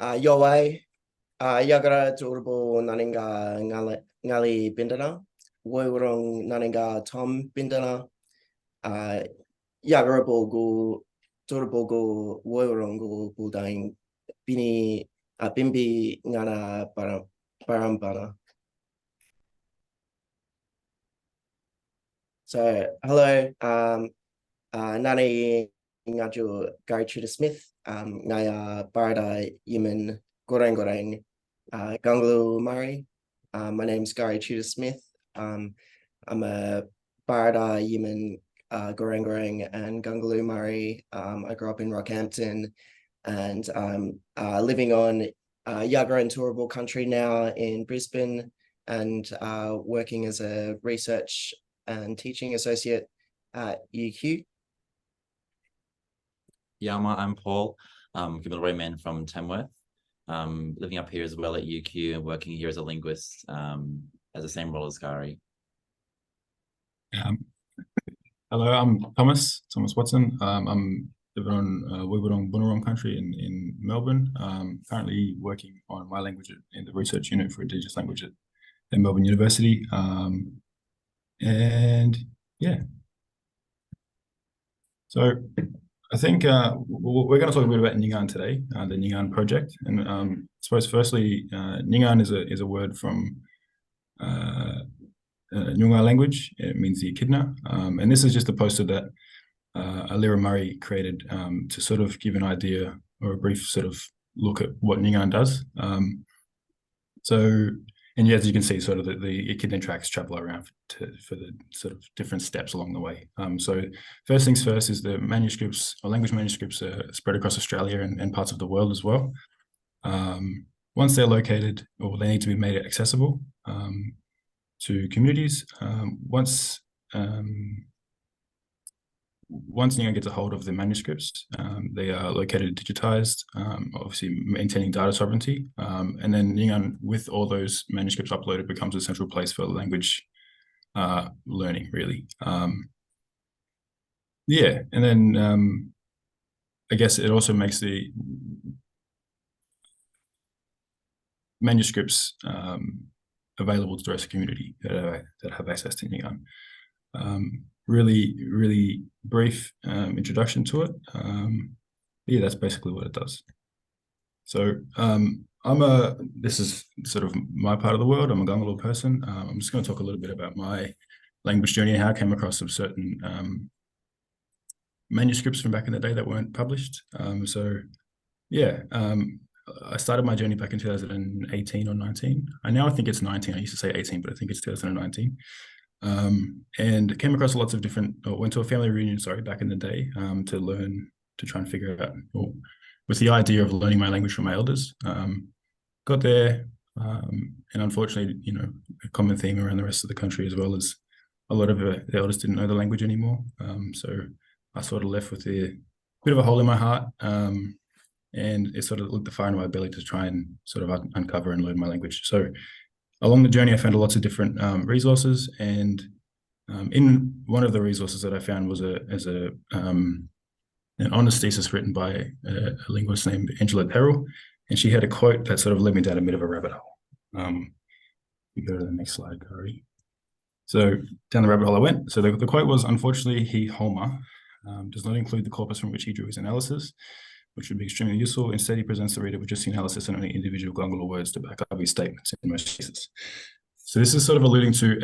Yowai, Yagara Durable Naninga Ngali Bindana, Woyrong Naninga Tom Bindana, Yagara Bogu, Durable Go, Woyrong Go Budain, Bini, Bimbi Ngana Barambana. So, hello, Nani Ngaju Gari Tudor-Smith, Ngaya Baradha, Yiman, Gureng, Gangulu Murray. My name's Gari Tudor-Smith. I'm a Baradha, Yiman, Gureng, and Gangulu Murray. I grew up in Rockhampton, and I'm living on Yagara and Turrbal country now in Brisbane, and working as a research and teaching associate at UQ. I'm Paul, Gamilaraay man from Tamworth, living up here as well at UQ and working here as a linguist, as the same role as Gari. Hello, I'm Thomas Watson. I'm living on Wibirong Bunurong country in Melbourne. Currently working on my language in the research unit for Indigenous language at Melbourne University. And yeah, so I think we're going to talk a bit about Nyingarn today, the Nyingarn Project. And I suppose firstly, Nyingarn is a word from Nyungar language. It means the echidna. And this is just a poster that Alira Murray created to sort of give an idea or a brief sort of look at what Nyingarn does. And as you can see, sort of the echidna tracks travel around for the sort of different steps along the way. So first things first is the manuscripts, or language manuscripts, are spread across Australia and parts of the world as well. Once they're located, or they need to be made accessible to communities, once Nyingarn gets a hold of the manuscripts, they are located and digitized, obviously maintaining data sovereignty. And then Nyingarn, with all those manuscripts uploaded, becomes a central place for language learning, really. Yeah, and then I guess it also makes the manuscripts available to the rest of the community that have access to Nyingarn. Really brief introduction to it. Yeah, that's basically what it does. So this is sort of my part of the world. I'm a Gangulu person. I'm just going to talk a little bit about my language journey and how I came across some certain manuscripts from back in the day that weren't published. So yeah, I started my journey back in 2018 or 19. I think it's 19. I used to say 18, but I think it's 2019. And came across lots of different, or went to a family reunion, back in the day, to try and figure out, or with the idea of learning my language from my elders. Got there, and unfortunately, a common theme around the rest of the country as well is a lot of the elders didn't know the language anymore. So I sort of left with a bit of a hole in my heart, and it sort of looked the fire in my belly to try and sort of uncover and learn my language. So along the journey, I found lots of different resources, and in one of the resources that I found was an honours thesis written by a linguist named Angela Terrell, and she had a quote that sort of led me down a bit of a rabbit hole. You go to the next slide, Gary. So down the rabbit hole I went. So the quote was, "Unfortunately, Homer does not include the corpus from which he drew his analysis, which would be extremely useful. Instead, he presents the reader with just the analysis and only individual Gangulu words to back up his statements in most cases." So this is sort of alluding to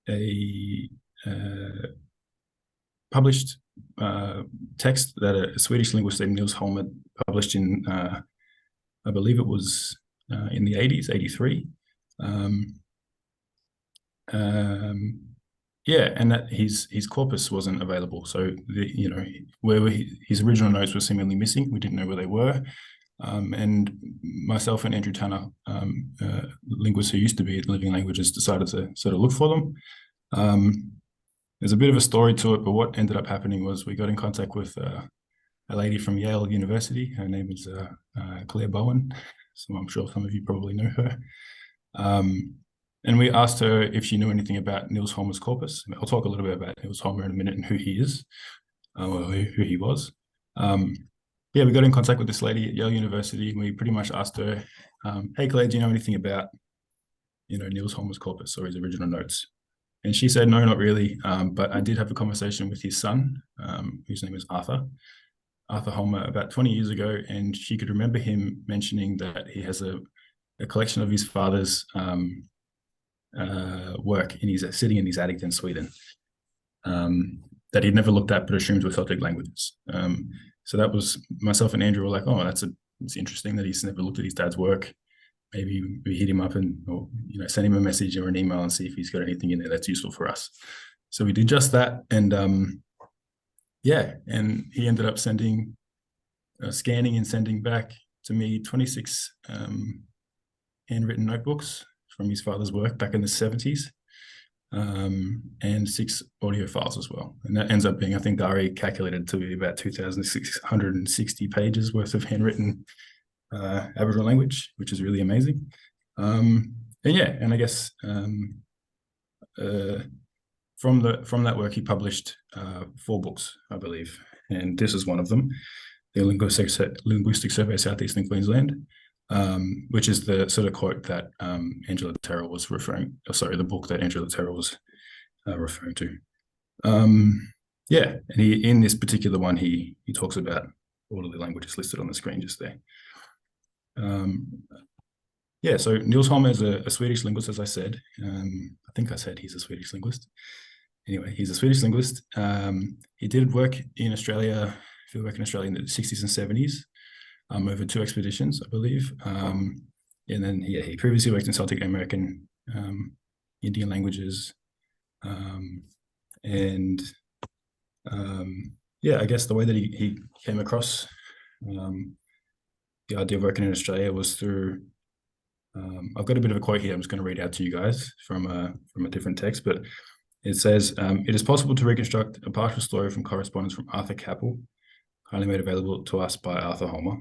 a published text that a Swedish linguist named Niels Holm published in, I believe it was in the 80s, 83. Yeah, and that his corpus wasn't available. So his original notes were seemingly missing. We didn't know where they were. And myself and Andrew Tanner, linguists who used to be at Living Languages, decided to sort of look for them. There's a bit of a story to it, but what ended up happening was we got in contact with a lady from Yale University. Her name is Claire Bowen. So I'm sure some of you probably know her. And we asked her if she knew anything about Niels Holmer's corpus. I'll talk a little bit about Niels Holmer in a minute and who he is, or who he was. yeah, we got in contact with this lady at Yale University, and we pretty much asked her, hey, Claire, do you know anything about, Niels Holmer's corpus or his original notes? And she said, no, not really. But I did have a conversation with his son, whose name is Arthur Holmer, about 20 years ago, and she could remember him mentioning that he has a collection of his father's work sitting in his attic in Sweden, that he'd never looked at but assumed were Celtic languages. So that was, myself and Andrew were like, oh, it's interesting that he's never looked at his dad's work. Maybe we hit him up or send him a message or an email and see if he's got anything in there that's useful for us. So we did just that, and and he ended up scanning and sending back to me 26 handwritten notebooks from his father's work back in the 70s, and 6 audio files as well. And that ends up being, I think Gari calculated to be about 2,660 pages worth of handwritten Aboriginal language, which is really amazing. And I guess from that work, he published 4 books, I believe, and this is one of them, the Linguistic Survey of Southeastern Queensland, which is the sort of quote that Angela Terrell was the book that Angela Terrell was referring to. And he, in this particular one, he talks about all of the languages listed on the screen just there. So Niels Holmer is a Swedish linguist, as I said. I think I said he's a Swedish linguist. Anyway, he's a Swedish linguist. He did work in Australia, fieldwork in Australia in the 60s and 70s, over 2 expeditions, I believe. And then he previously worked in Celtic American, Indian languages. I guess the way that he came across the idea of working in Australia was through, I've got a bit of a quote here I'm just going to read out to you guys from a different text, but it says, it is possible to reconstruct a partial story from correspondence from Arthur Capel, kindly made available to us by Arthur Holmer.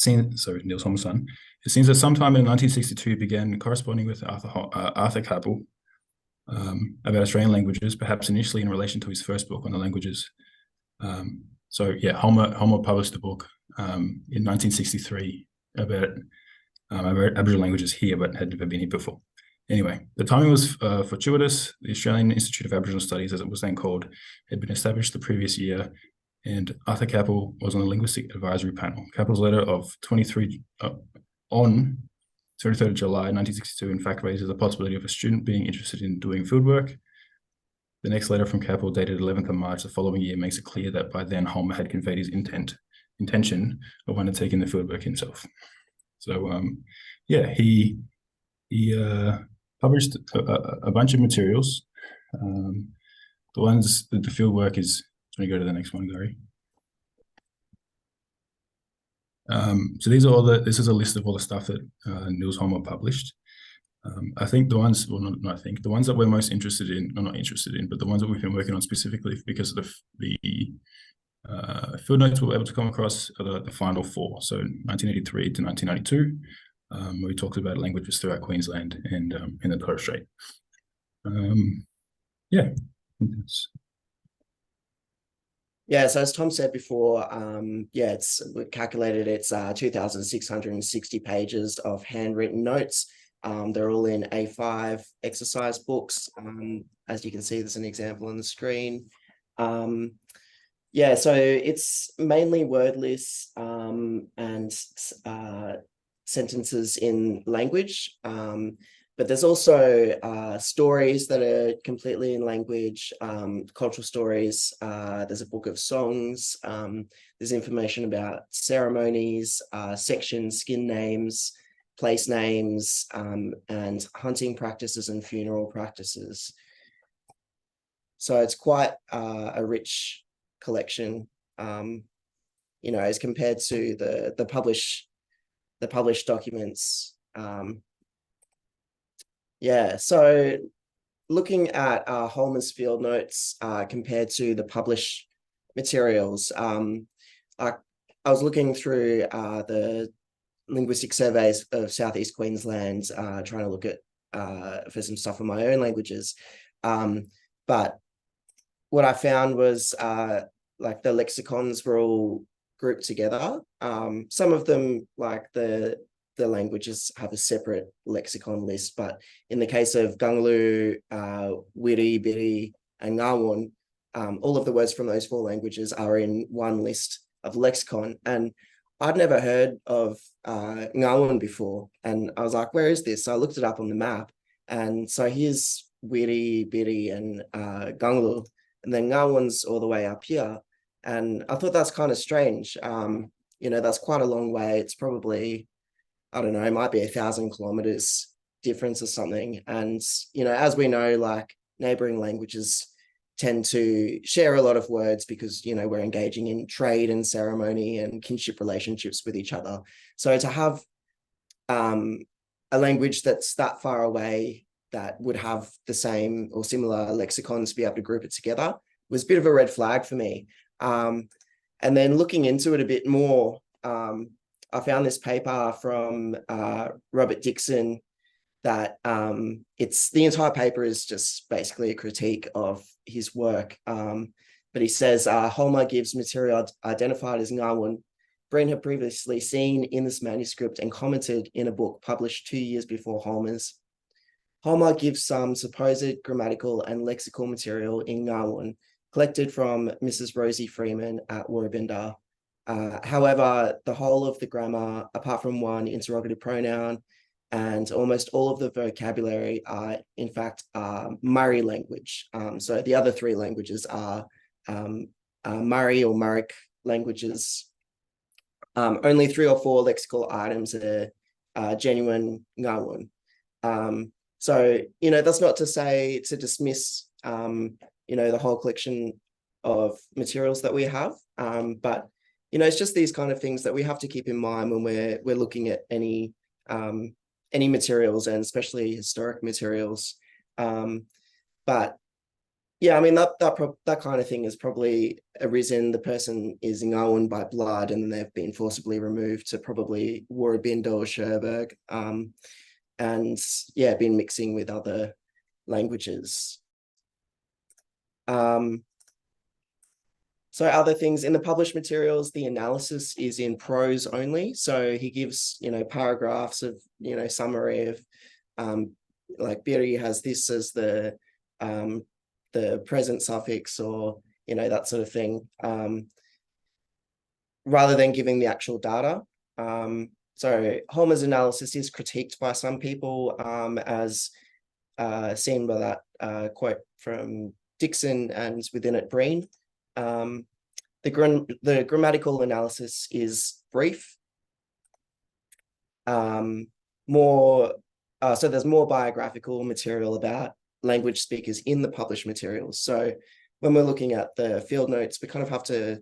Niels Holmer's son. It seems that sometime in 1962 he began corresponding with Arthur Capel about Australian languages, perhaps initially in relation to his first book on the languages. Holmer published a book in 1963 about Aboriginal languages here, but had never been here before. Anyway, the timing was fortuitous. The Australian Institute of Aboriginal Studies, as it was then called, had been established the previous year, and Arthur Capel was on the Linguistic Advisory Panel. Capel's letter of 23rd of July 1962, in fact, raises the possibility of a student being interested in doing fieldwork. The next letter from Capel, dated 11th of March the following year, makes it clear that by then Holmer had conveyed his intention of undertaking the fieldwork himself. So, he published a bunch of materials. The fieldwork is, let me go to the next one, Gary. So this is a list of all the stuff that Niels Holmer published. I think the ones that we're most interested in, or not interested in, but the ones that we've been working on specifically because of the field notes we were able to come across are the final 4. So 1983 to 1992, where we talked about languages throughout Queensland and in the Torres Strait. So as Tom said before, we calculated it's 2,660 pages of handwritten notes. They're all in A5 exercise books. As you can see, there's an example on the screen. So it's mainly word lists and sentences in language. But there's also stories that are completely in language, cultural stories. There's a book of songs. There's information about ceremonies, sections, skin names, place names, and hunting practices and funeral practices. So it's quite a rich collection, as compared to the published documents. So looking at Holmer's field notes compared to the published materials, I was looking through the linguistic surveys of Southeast Queensland, trying to look at for some stuff in my own languages. But what I found was like the lexicons were all grouped together. Some of them, like the languages, have a separate lexicon list, but in the case of Gangulu, Wiri, Biri, and Ngawun, all of the words from those 4 languages are in one list of lexicon. And I'd never heard of Ngawun before, and I was like, where is this? So I looked it up on the map, and so here's Wiri, Biri, and Gangulu, and then Ngawun's all the way up here. And I thought that's kind of strange. That's quite a long way. It's probably, I don't know, it might be 1,000 kilometers difference or something. And, as we know, like neighboring languages tend to share a lot of words because, we're engaging in trade and ceremony and kinship relationships with each other. So to have a language that's that far away that would have the same or similar lexicons to be able to group it together was a bit of a red flag for me. And then looking into it a bit more, I found this paper from Robert Dixon that it's the entire paper is just basically a critique of his work. But he says, Holmer gives material identified as Ngawun. Breen had previously seen in this manuscript and commented in a book published 2 years before Holmer's. Holmer gives some supposed grammatical and lexical material in Ngawun, collected from Mrs. Rosie Freeman at Woorabinda. However, the whole of the grammar, apart from one interrogative pronoun, and almost all of the vocabulary are, in fact, Murri language. So the other 3 languages are Murri or Murric languages. Only 3 or 4 lexical items are genuine Ngawun. So, that's not to say to dismiss, the whole collection of materials that we have. But, it's just these kind of things that we have to keep in mind when we're looking at any materials, and especially historic materials. But yeah, I mean, that kind of thing is probably arisen. The person is Ngawun by blood, and they've been forcibly removed to probably Woorabinda or Cherbourg, and yeah, been mixing with other languages. So other things in the published materials, the analysis is in prose only. So he gives, paragraphs of, summary of, like Biri has this as the present suffix, or, that sort of thing, rather than giving the actual data. So Holmer's analysis is critiqued by some people, as seen by that quote from Dixon, and within it, Breen. The grammatical analysis is brief. So there's more biographical material about language speakers in the published materials. So when we're looking at the field notes, we kind of have to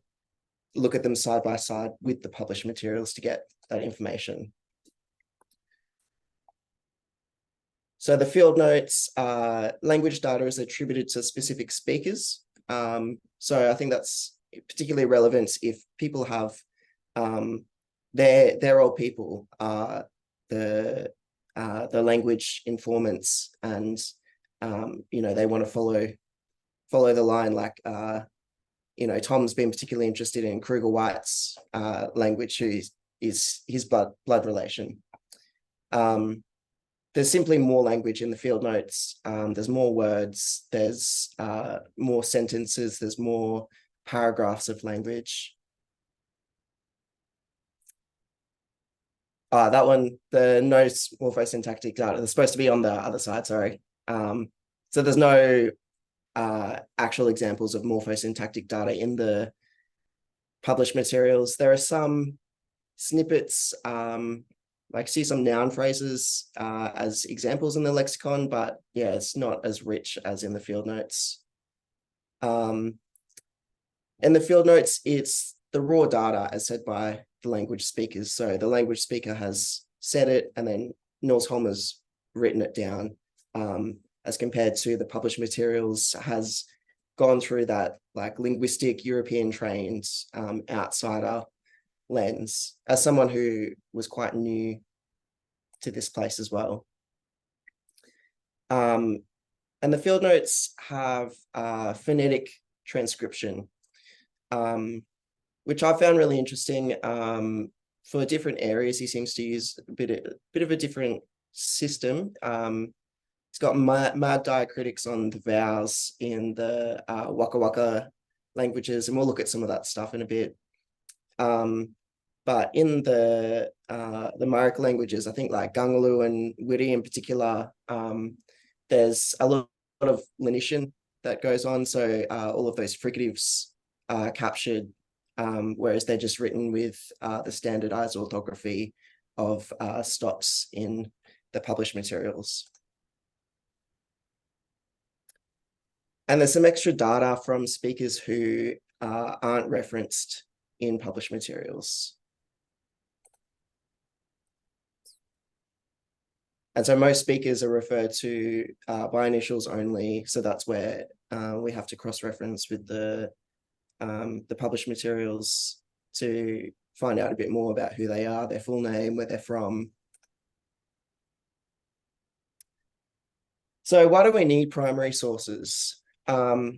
look at them side by side with the published materials to get that information. So the field notes, language data is attributed to specific speakers. So I think that's particularly relevant if people have, their old people are the language informants, and they want to follow the line, like Tom's been particularly interested in Kruger White's language, who is his blood relation. There's simply more language in the field notes. There's more words, there's more sentences, there's more paragraphs of language. That one, the no morphosyntactic data, they're supposed to be on the other side, sorry. So there's no actual examples of morphosyntactic data in the published materials. There are some snippets, like see some noun phrases as examples in the lexicon, but yeah, it's not as rich as in the field notes. In the field notes, it's the raw data as said by the language speakers. So the language speaker has said it, and then Niels Holmer's written it down, as compared to the published materials has gone through that like linguistic European trained outsider lens, as someone who was quite new to this place as well. And the field notes have phonetic transcription. which I found really interesting. For different areas, he seems to use a bit of a different system. It's got mad diacritics on the vowels in the Waka Waka languages, and we'll look at some of that stuff in a bit. But in the Myrick languages, I think like Gangulu and Wiri in particular, there's a lot of lenition that goes on. So all of those fricatives are captured, whereas they're just written with the standardized orthography of stops in the published materials. And there's some extra data from speakers who aren't referenced in published materials. And so most speakers are referred to by initials only. So that's where we have to cross-reference with the published materials to find out a bit more about who they are, their full name, where they're from. So why do we need primary sources? Back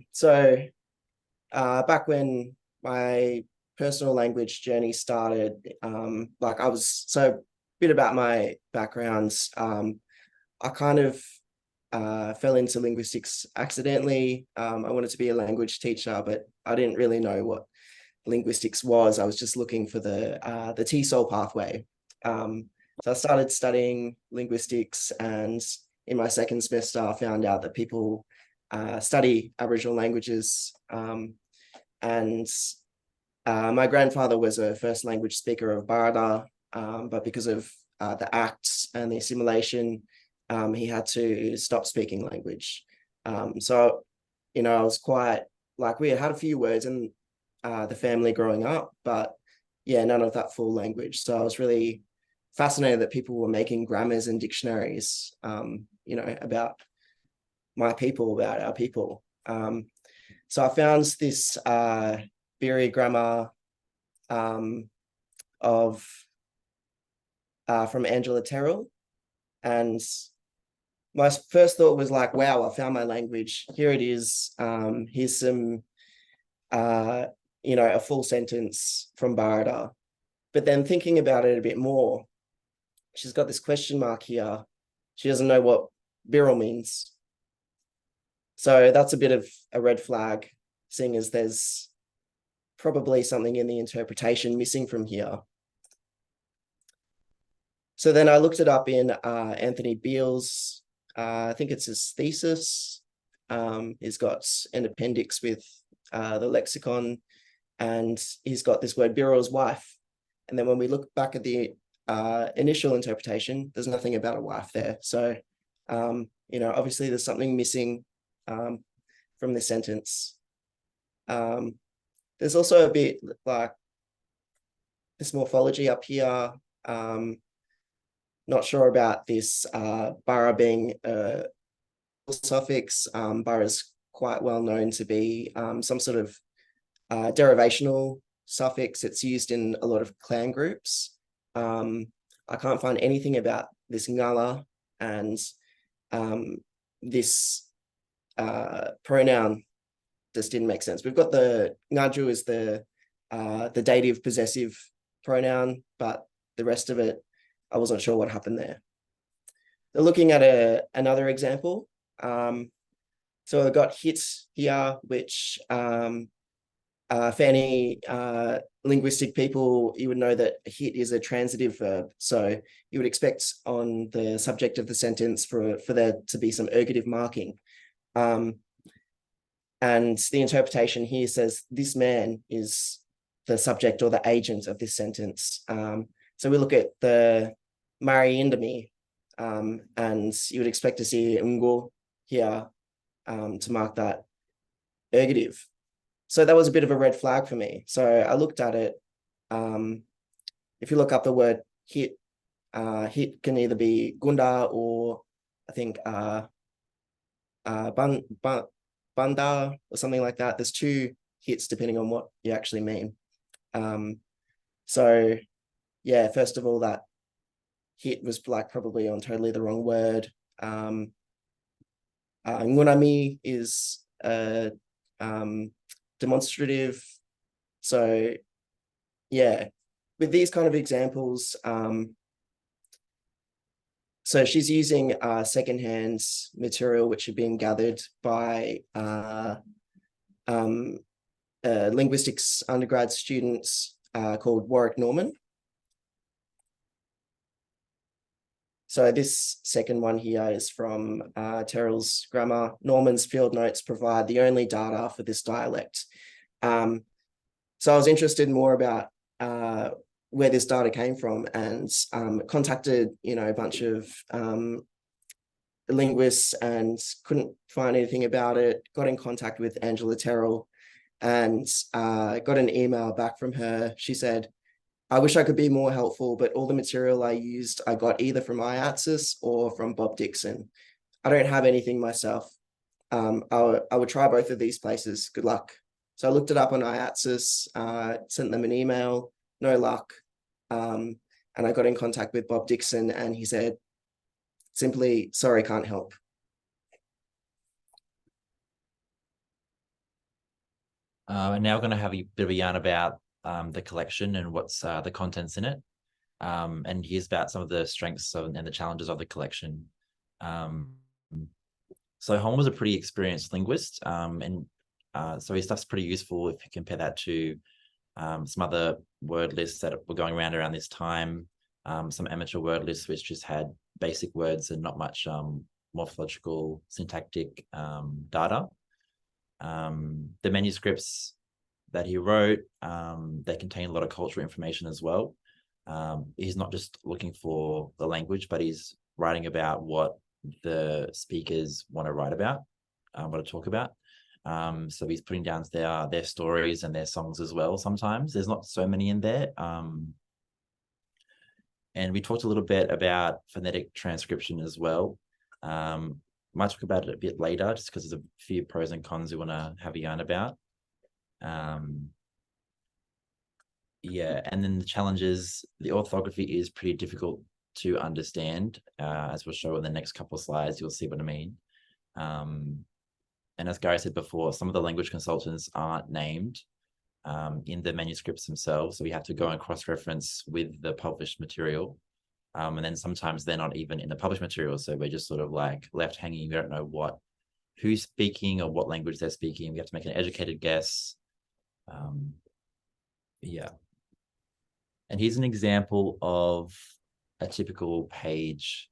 when my personal language journey started, a bit about my backgrounds. I kind of fell into linguistics accidentally. I wanted to be a language teacher, but I didn't really know what linguistics was. I was just looking for the TESOL pathway. So I started studying linguistics, and in my second semester, I found out that people study Aboriginal languages. My grandfather was a first language speaker of Baradha, but because of the acts and the assimilation, he had to stop speaking language. So, I was quite, we had a few words in the family growing up, but yeah, none of that full language. So I was really fascinated that people were making grammars and dictionaries, about my people, about our people. So I found this Biri grammar from Angela Terrell, and my first thought was like, wow, I found my language. Here it is. Here's some, a full sentence from Baradha. But then thinking about it a bit more, she's got this question mark here. She doesn't know what Birrell means. So that's a bit of a red flag, seeing as there's probably something in the interpretation missing from here. So then I looked it up in Anthony Beale's, I think it's his thesis. He's got an appendix with the lexicon, and he's got this word Birrell's wife. And then when we look back at the initial interpretation, there's nothing about a wife there. So, obviously there's something missing from this sentence. There's also a bit like this morphology up here. Not sure about this bara being a suffix. Bara is quite well known to be some sort of derivational suffix. It's used in a lot of clan groups. I can't find anything about this ngala, and this pronoun just didn't make sense. We've got the ngaju is the dative possessive pronoun, but the rest of it, I wasn't sure what happened there. So looking at another example, so I've got hit here, which for any linguistic people, you would know that hit is a transitive verb. So you would expect on the subject of the sentence for there to be some ergative marking. And the interpretation here says this man is the subject or the agent of this sentence. So we look at the Mari Indami, and you would expect to see ungo here to mark that ergative. So that was a bit of a red flag for me. So I looked at it. If you look up the word hit, hit can either be gunda or I think banda or something like that. There's two hits depending on what you actually mean. So yeah, first of all, that hit was probably on totally the wrong word. Ngunami is demonstrative. So yeah, with these kind of examples, so she's using secondhand material which had been gathered by linguistics undergrad students called Warwick Norman. So this second one here is from Terrell's grammar. Norman's field notes provide the only data for this dialect. So I was interested more about where this data came from, and contacted, a bunch of linguists and couldn't find anything about it. Got in contact with Angela Terrell and got an email back from her. She said, I wish I could be more helpful, but all the material I used, I got either from IATSIS or from Bob Dixon. I don't have anything myself. I would try both of these places. Good luck. So I looked it up on IATSIS, sent them an email, no luck. And I got in contact with Bob Dixon and he said, simply, sorry, can't help. And now we're going to have a bit of a yarn about the collection and what's the contents in it. And here's about some of the strengths and the challenges of the collection. So Holm was a pretty experienced linguist, and so his stuff's pretty useful if you compare that to some other word lists that were going around this time, some amateur word lists which just had basic words and not much morphological, syntactic data. The manuscripts that he wrote, they contain a lot of cultural information as well. He's not just looking for the language, but he's writing about what the speakers want to write about, want to talk about. So he's putting down their stories and their songs as well. Sometimes there's not so many in there. And we talked a little bit about phonetic transcription as well. Might talk about it a bit later, just because there's a few pros and cons we want to have a yarn about. Yeah, and then the challenges, the orthography is pretty difficult to understand. As we'll show in the next couple of slides, you'll see what I mean. And as Gary said before, some of the language consultants aren't named in the manuscripts themselves, so we have to go and cross-reference with the published material. And then sometimes they're not even in the published material, so we're just sort of like left hanging. We don't know who's speaking or what language they're speaking. We have to make an educated guess. Yeah. And here's an example of a typical page,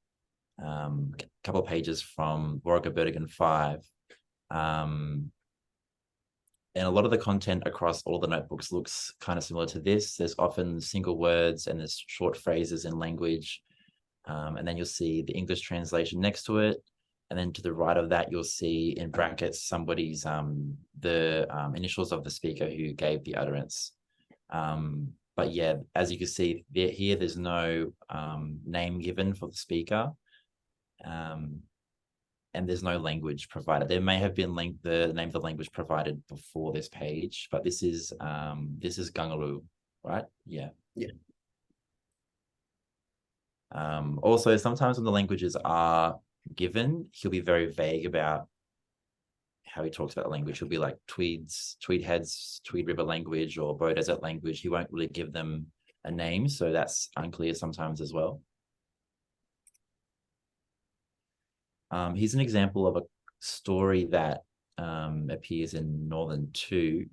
a couple of pages from Warwick 5. And a lot of the content across all the notebooks looks kind of similar to this. There's often single words and there's short phrases in language. And then you'll see the English translation next to it. And then to the right of that, you'll see in brackets somebody's, the initials of the speaker who gave the utterance. But yeah, as you can see here, there's no name given for the speaker. And there's no language provided. There may have been the name of the language provided before this page, but this is Gangulu, right? Yeah. Yeah. Also, sometimes when the languages are given, he'll be very vague about how he talks about the language. He'll be like Tweed Heads, Tweed River language, or Bow Desert language. He won't really give them a name, so that's unclear sometimes as well. Here's an example of a story that appears in Northern 2.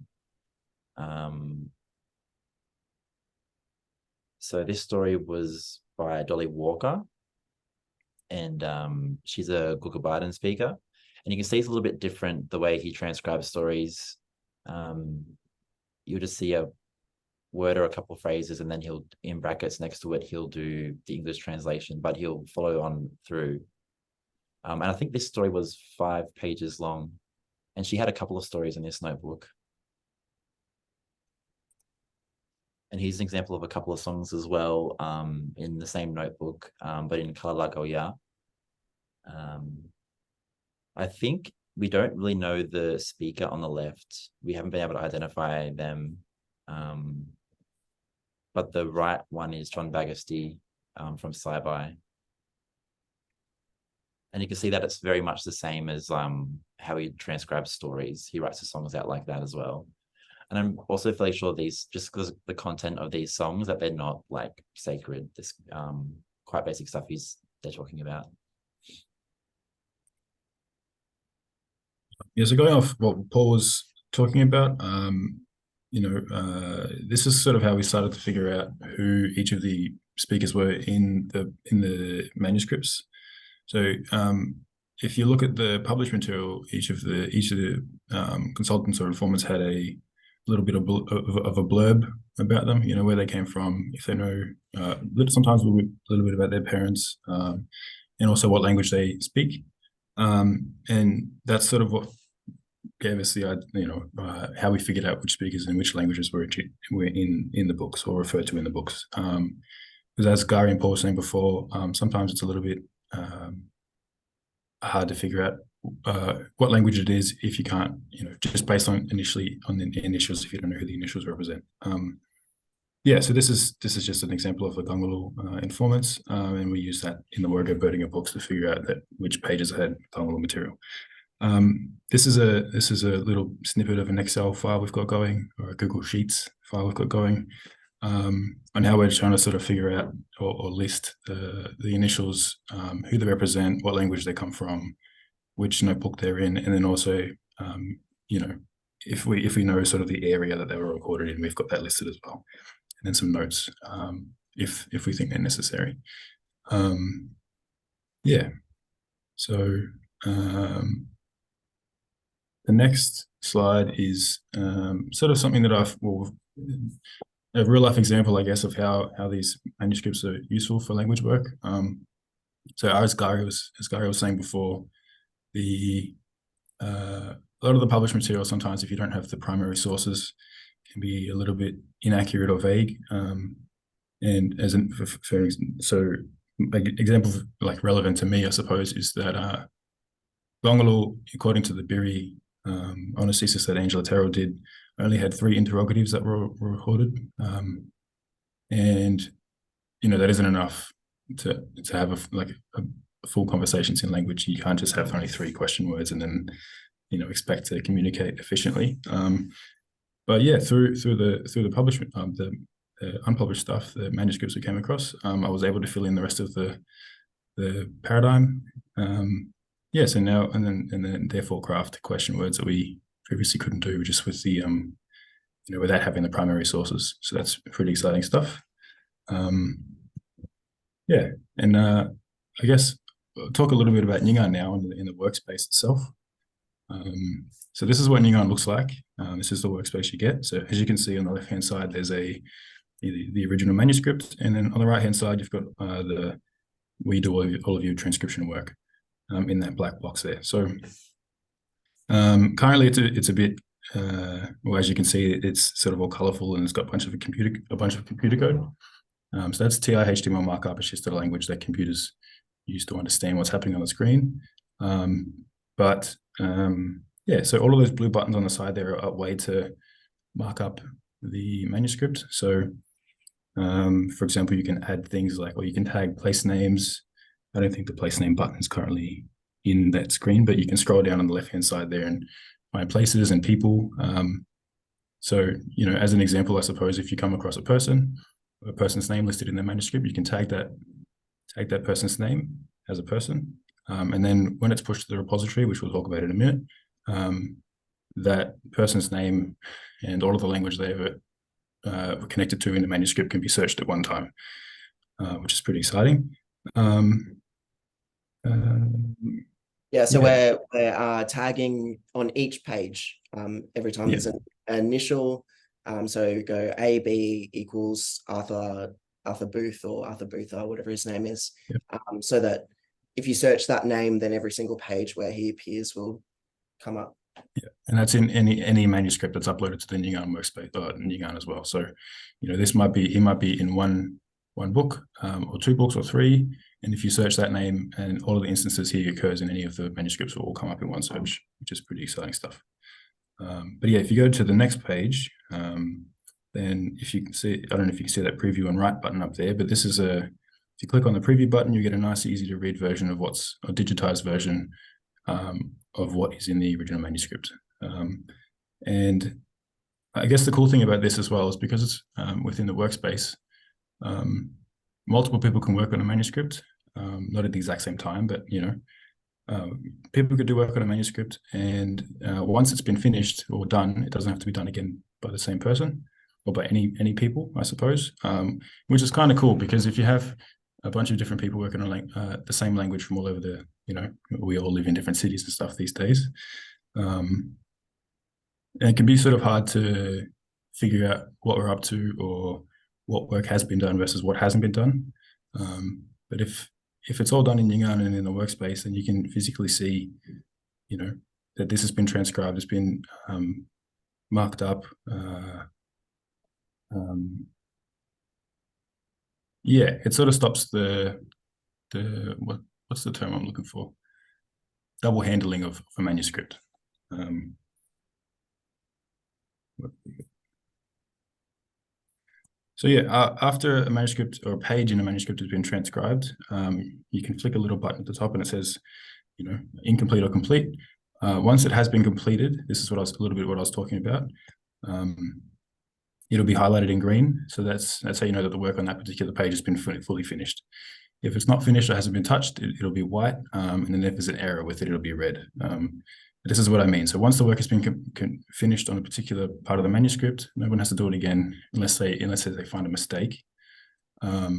So this story was by Dolly Walker, and she's a Gugubardin speaker. And you can see it's a little bit different the way he transcribes stories. You'll just see a word or a couple of phrases, and then he'll, in brackets next to it, he'll do the English translation, but he'll follow on through. And I think this story was 5 pages long, and she had a couple of stories in this notebook. And here's an example of a couple of songs as well, in the same notebook, but in Kalalagoya. I think we don't really know the speaker on the left. We haven't been able to identify them. But the right one is John Bagusty from Saibai. And you can see that it's very much the same as how he transcribes stories. He writes the songs out like that as well. And I'm also fairly sure these, just because the content of these songs, that they're not like sacred, this quite basic stuff they're talking about. Yeah, so going off what Paul was talking about, this is sort of how we started to figure out who each of the speakers were in the manuscripts. So if you look at the published material, each of the consultants or informants had a little bit of a blurb about them, where they came from, if they know, sometimes a little bit about their parents, and also what language they speak. And that's sort of what gave us the how we figured out which speakers and which languages were in the books or referred to in the books. Because as Gari and Paul were saying before, sometimes it's a little bit hard to figure out what language it is if you can't, just based on the initials, if you don't know who the initials represent. So this is just an example of the Gangulu informants, and we use that in the Warrego Birding books to figure out which pages had Gangulu material. This is a little snippet of an Excel file we've got going, or a Google Sheets file we've got going, on how we're trying to sort of figure out or list the initials, who they represent, what language they come from, which notebook they're in, and then also, if we know sort of the area that they were recorded in, we've got that listed as well, and then some notes if we think they're necessary. So the next slide is sort of something that a real life example, I guess, of how these manuscripts are useful for language work. So as Gari was saying before, a lot of the published material, sometimes if you don't have the primary sources, can be a little bit inaccurate or vague. And as an example like relevant to me, I suppose, is that Gangulu, according to the Biri honors thesis that Angela Terrell did, only had 3 interrogatives that were recorded, and that isn't enough to have a full conversations in language. You can't just have only 3 question words and then expect to communicate efficiently. But yeah, through the publishment, the unpublished stuff, the manuscripts we came across, I was able to fill in the rest of the paradigm. So now and then therefore craft question words that we previously couldn't do just with the without having the primary sources. So that's pretty exciting stuff. And I guess I'll talk a little bit about Nyingarn now in the workspace itself. So this is what Nyingarn looks like. This is the workspace you get. So as you can see on the left hand side, there's the original manuscript, and then on the right hand side you've got we do all of your transcription work in that black box there. So currently it's a bit as you can see, it's sort of all colorful and it's got a bunch of computer code. So that's TI HTML markup. It's just a language that computers use to understand what's happening on the screen. So all of those blue buttons on the side there are a way to mark up the manuscript. So for example, you can add things or you can tag place names. I don't think the place name button is currently in that screen, but you can scroll down on the left hand side there and find places and people. So as an example, I suppose if you come across a person's name listed in the manuscript, you can tag that person's name as a person, and then when it's pushed to the repository, which we'll talk about in a minute, that person's name and all of the language they were connected to in the manuscript can be searched at one time, which is pretty exciting. We're tagging on each page every time there's an initial. So go A, B equals Arthur Booth or Arthur Bootha, whatever his name is, so that if you search that name, then every single page where he appears will come up. Yeah, and that's in any manuscript that's uploaded to the Nyingarn workspace, Nyingarn as well. So, he might be in one book, or 2 books or 3, and if you search that name, and all of the instances he occurs in any of the manuscripts will all come up in one search, which is pretty exciting stuff. But yeah, if you go to the next page, then if you can see, I don't know if you can see that preview and write button up there, but this is if you click on the preview button, you get a nice, easy to read version of a digitized version of what is in the original manuscript. And I guess the cool thing about this as well is because it's within the workspace, multiple people can work on a manuscript, not at the exact same time, but people could do work on a manuscript, and once it's been finished or done, it doesn't have to be done again by the same person or by any people, I suppose, which is kind of cool, because if you have a bunch of different people working on the same language from all over we all live in different cities and stuff these days. And it can be sort of hard to figure out what we're up to or what work has been done versus what hasn't been done. But if it's all done in Nyingarn and in the workspace, then you can physically see, that this has been transcribed, it's been marked up. Yeah, it sort of stops what's the term I'm looking for? Double handling of a manuscript. So yeah, after a manuscript or a page in a manuscript has been transcribed, you can flick a little button at the top and it says, incomplete or complete. Once it has been completed, this is a little bit what I was talking about. It'll be highlighted in green. So that's how you know that the work on that particular page has been fully finished. If it's not finished or hasn't been touched, it'll be white. And then if there's an error with it, it'll be red. This is what I mean. So once the work has been finished on a particular part of the manuscript, no one has to do it again unless they find a mistake. Because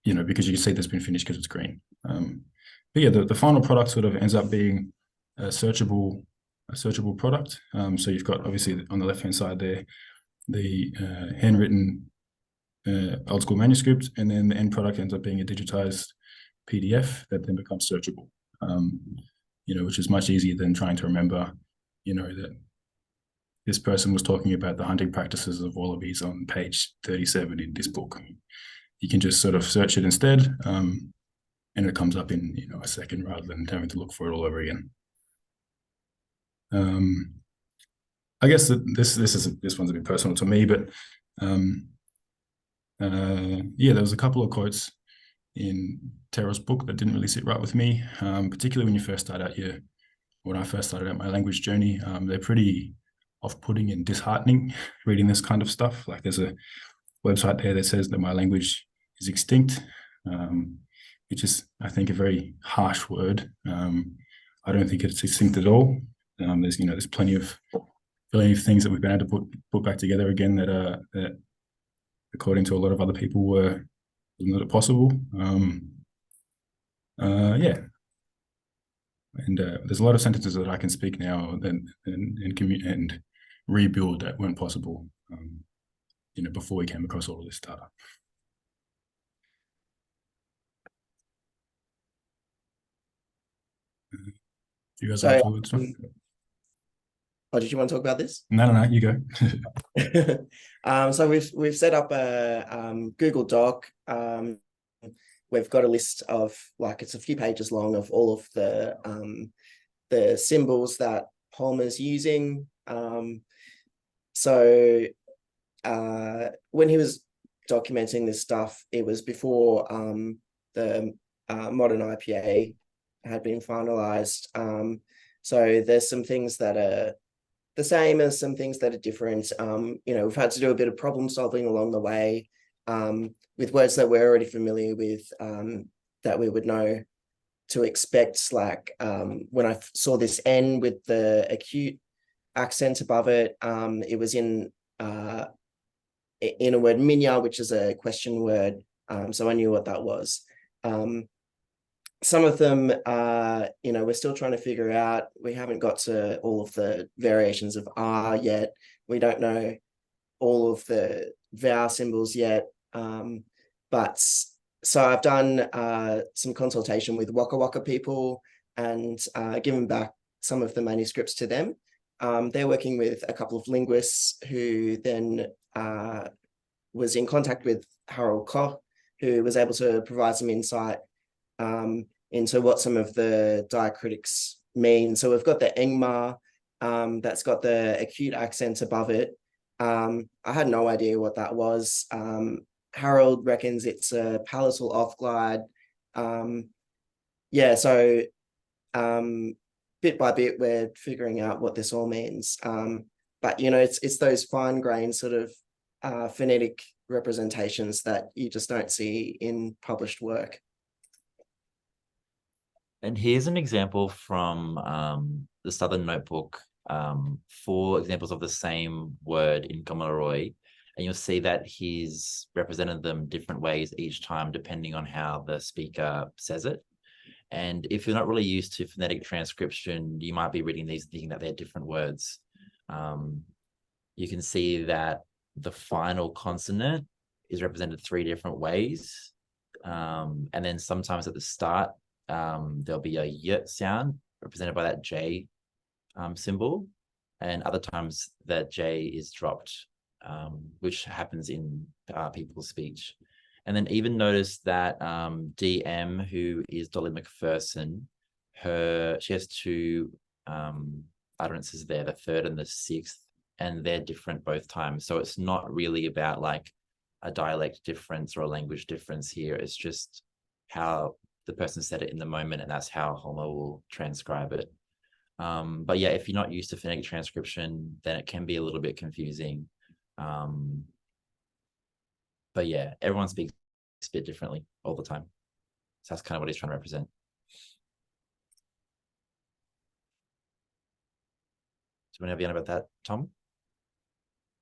you can see that's been finished because it's green. But yeah, the final product sort of ends up being a searchable product. So you've got obviously on the left-hand side there, the handwritten old school manuscript, and then the end product ends up being a digitized PDF that then becomes searchable. Which is much easier than trying to remember, that this person was talking about the hunting practices of wallabies on page 37 in this book. You can just sort of search it instead, and it comes up in a second rather than having to look for it all over again. I guess that this one's a bit personal to me, but yeah, there was a couple of quotes in Tero's book that didn't really sit right with me, particularly when you first start out when I first started out my language journey. They're pretty off-putting and disheartening reading this kind of stuff. Like there's a website there that says that my language is extinct, which is, I think, a very harsh word. I don't think it's extinct at all. There's plenty of things that we've been able to put back together again that according to a lot of other people was not possible. Yeah, and there's a lot of sentences that I can speak now and rebuild that weren't possible, before we came across all of this data. Do you guys want to talk about stuff? Oh, did you want to talk about this? No, you go. So we've set up a Google Doc. We've got a list of it's a few pages long of all of the symbols that Palmer's using. So when he was documenting this stuff, it was before the modern IPA had been finalized. So there's some things that are the same as some things that are different. We've had to do a bit of problem solving along the way with words that we're already familiar with, that we would know to expect. Like when I saw this N with the acute accent above it, it was in a word minya, which is a question word. So I knew what that was. Some of them, we're still trying to figure out. We haven't got to all of the variations of R yet. We don't know all of the vowel symbols yet. But so I've done some consultation with Waka Waka people and given back some of the manuscripts to them. They're working with a couple of linguists who then was in contact with Harold Koch, who was able to provide some insight into what some of the diacritics mean. So we've got the Engma that's got the acute accent above it. I had no idea what that was. Harold reckons it's a palatal off-glide. Yeah, so bit by bit, we're figuring out what this all means. But but you know, it's those fine grained sort of phonetic representations that you just don't see in published work. And here's an example from the Southern Notebook, 4 examples of the same word in Gamilaraay, and you'll see that he's represented them different ways each time depending on how the speaker says it. And if you're not really used to phonetic transcription, you might be reading these thinking that they're different words. You can see that the final consonant is represented 3 different ways. And then sometimes at the start, there'll be a y sound represented by that J symbol. And other times that J is dropped, which happens in people's speech. And then even notice that DM, who is Dolly McPherson, she has 2 utterances there, the 3rd and the 6th, and they're different both times. So it's not really about like a dialect difference or a language difference here. It's just how the person said it in the moment, and that's how Holma will transcribe it. But yeah, if you're not used to phonetic transcription, then it can be a little bit confusing. But yeah, everyone speaks a bit differently all the time. So that's kind of what he's trying to represent. Do you want to have about that, Tom?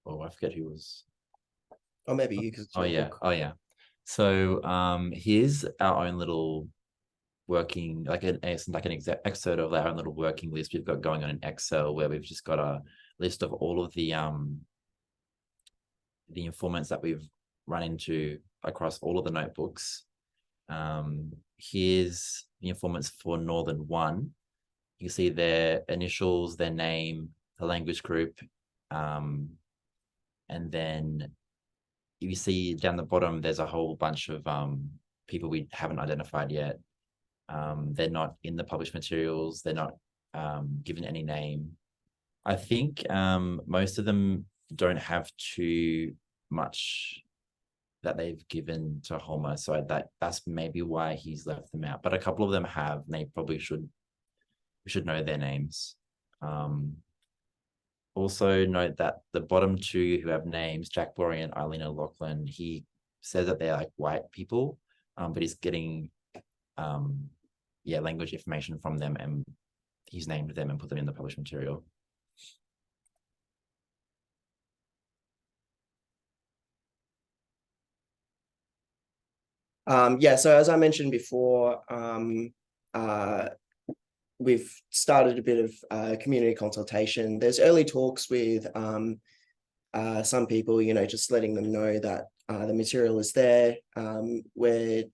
Oh, I forget who was. Or maybe you could. Oh yeah. Oh yeah. So here's our own little working, like an excerpt of our own little working list we've got going on in Excel, where we've just got a list of all of the informants that we've run into across all of the notebooks. Here's the informants for Northern 1. You can see their initials, their name, the language group, and then you see down the bottom, there's a whole bunch of people we haven't identified yet. They're not in the published materials. They're not given any name. I think most of them don't have too much that they've given to Holma, so that's maybe why he's left them out. But a couple of them have, and they probably should. We should know their names. Also note that the bottom 2 who have names, Jack Borey and Eileen O'Loughlin, he says that they're like white people, but he's getting language information from them, and he's named them and put them in the published material. So as I mentioned before, we've started a bit of community consultation. There's early talks with some people, you know, just letting them know that the material is there, where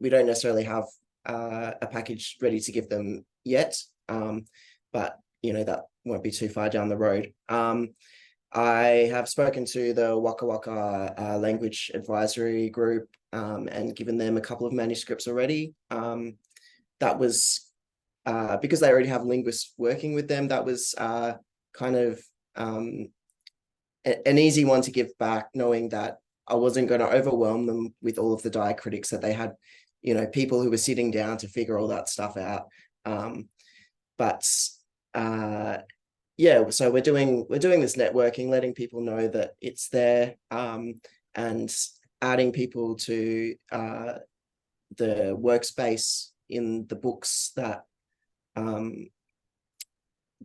we don't necessarily have a package ready to give them yet, but you know, that won't be too far down the road. I have spoken to the Waka Waka language advisory group and given them a couple of manuscripts already. That was because they already have linguists working with them. That was kind of an easy one to give back, knowing that I wasn't going to overwhelm them with all of the diacritics, that they had, you know, people who were sitting down to figure all that stuff out. Yeah, so we're doing this networking, letting people know that it's there, and adding people to the workspace in the books that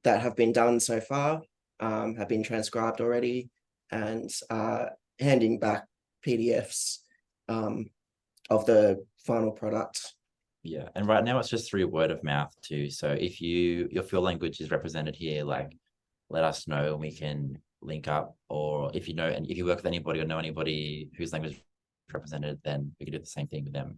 have been done so far, have been transcribed already, and handing back PDFs of the final product. Yeah, and right now it's just through word of mouth too. So if your language is represented here, like, let us know and we can link up. Or if you know, and if you work with anybody or know anybody whose language is represented, then we can do the same thing with them.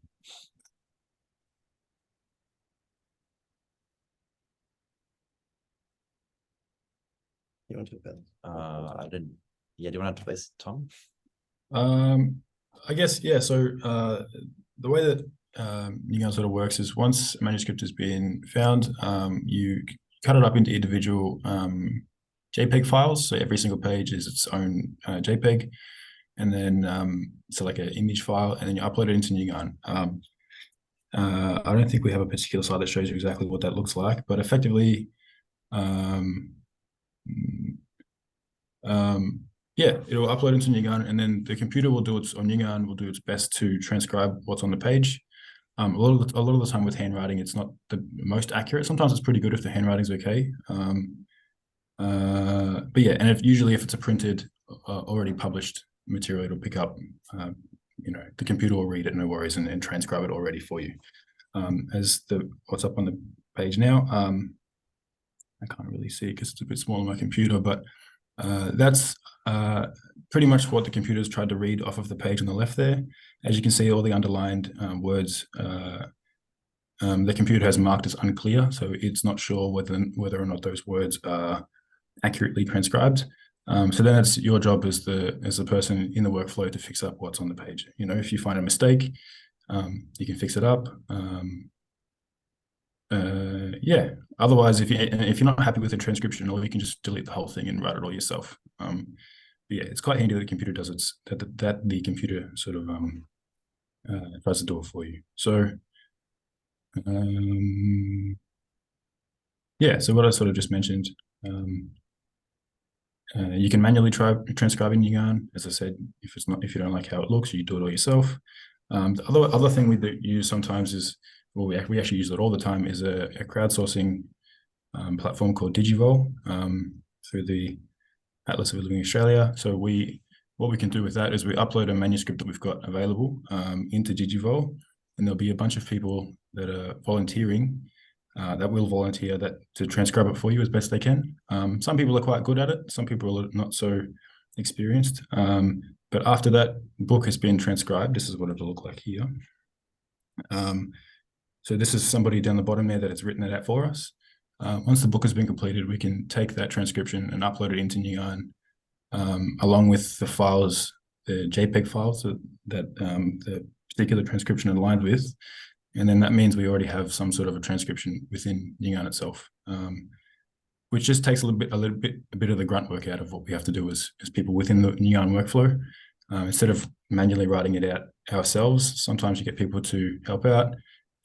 You want to talk about I didn't. Yeah, do you want to talk about this, Tom? I guess, yeah. So the way that Nyingarn sort of works is, once a manuscript has been found, you cut it up into individual JPEG files. So every single page is its own JPEG, and then so like an image file, and then you upload it into Nyingarn. I don't think we have a particular slide that shows you exactly what that looks like, but effectively, Yeah, it'll upload into Nyingarn, and then the computer will do its, or Nyingarn will do its best to transcribe what's on the page. A lot of the time with handwriting, it's not the most accurate. Sometimes it's pretty good if the handwriting's okay. But yeah, and usually if it's a printed, already published material, it'll pick up, the computer will read it, no worries, and transcribe it already for you. As what's up on the page now, I can't really see it because it's a bit small on my computer, but that's pretty much what the computer's tried to read off of the page on the left there. As you can see, all the underlined words, the computer has marked as unclear, so it's not sure whether or not those words are accurately transcribed. So then it's your job as the person in the workflow to fix up what's on the page. If you find a mistake, you can fix it up. Yeah. Otherwise, if you're not happy with the transcription, or you can just delete the whole thing and write it all yourself. Yeah, it's quite handy that the computer does it. That the computer sort of tries to do it for you. So yeah. So what I sort of just mentioned. You can manually try transcribing Nyingarn. As I said, if you don't like how it looks, you do it all yourself. The other thing we use sometimes is, well, we actually use it all the time, is a crowdsourcing platform called Digivol through the Atlas of Living Australia. So what we can do with that is we upload a manuscript that we've got available into Digivol, and there'll be a bunch of people that are volunteering that will volunteer to transcribe it for you as best they can. Some people are quite good at it. Some people are not so experienced. But after that book has been transcribed, this is what it'll look like here. So this is somebody down the bottom there that has written it out for us. Once the book has been completed, we can take that transcription and upload it into Nyingarn, along with the files, the JPEG files that the particular transcription aligned with. And then that means we already have some sort of a transcription within Nyingarn itself, which just takes a bit of the grunt work out of what we have to do as people within the Nyingarn workflow. Instead of manually writing it out ourselves, sometimes you get people to help out.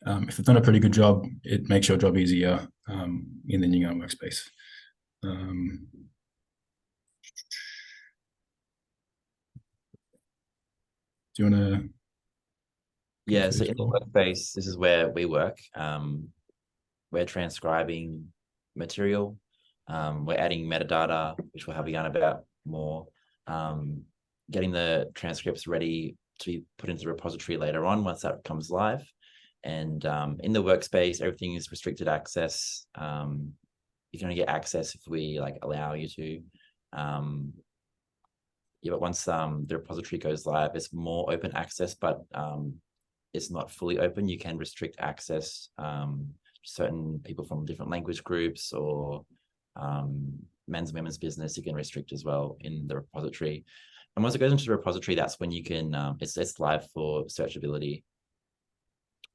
If they've done a pretty good job, it makes your job easier in the Nyingarn workspace. Do you want to? Yeah, so in the workspace, this is where we work. We're transcribing material. We're adding metadata, which we'll have a yarn about more. Getting the transcripts ready to be put into the repository later on once that comes live. And in the workspace, everything is restricted access. You can only get access if we allow you to. Yeah, but once the repository goes live, it's more open access, but it's not fully open. You can restrict access to certain people from different language groups, or men's and women's business, you can restrict as well in the repository. And once it goes into the repository, that's when you can, it's live for searchability.